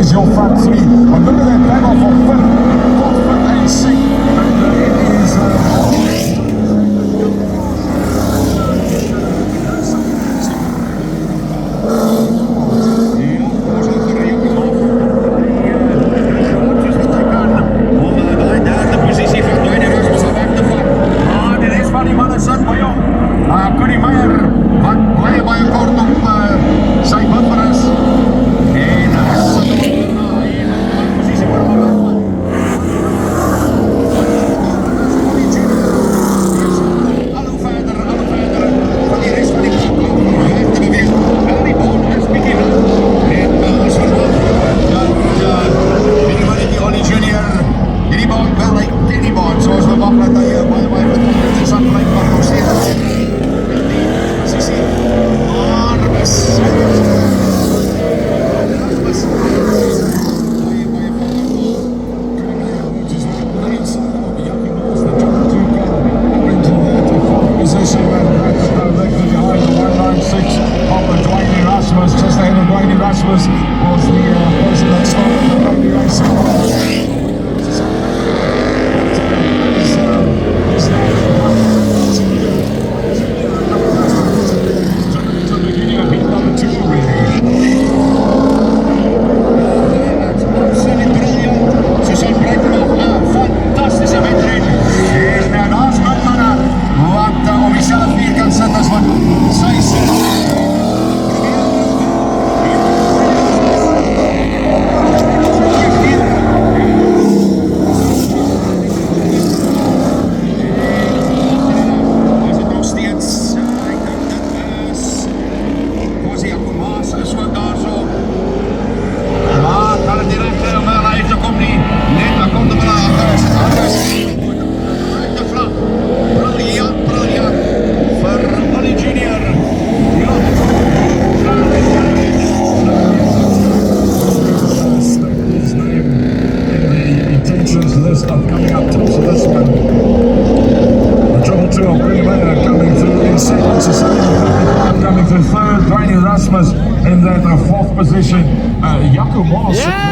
is your front three. But look at that battle for fifth, fourth, fifth, and sixth. It is. Connie Meijer, wat baie kort op sy buffer is. En posisie voor hom weg. Hallo verder, van die rest van die ploeg weg te beweeg. Die bal is bietjie weg. En ons verwacht dat die Ollie Junior hierdie bal wel lyk teen die baan, soos we wacht dat hy baie interessant lyk, maar nog steeds just ahead of Dwayne Erasmus was the person that started the rugby race. The beginning of heat number 2 really. Absolutely brilliant. Ze zijn Breitenhof fantastische wedstrijd. En daar is Muntmannen wat op jezelf neer kan zetten. Want zij zijn list of coming up to this one. The triple two of Green Bay coming through in second, coming through third, Dwayne Erasmus in that fourth position. Jaco Moss. Yeah.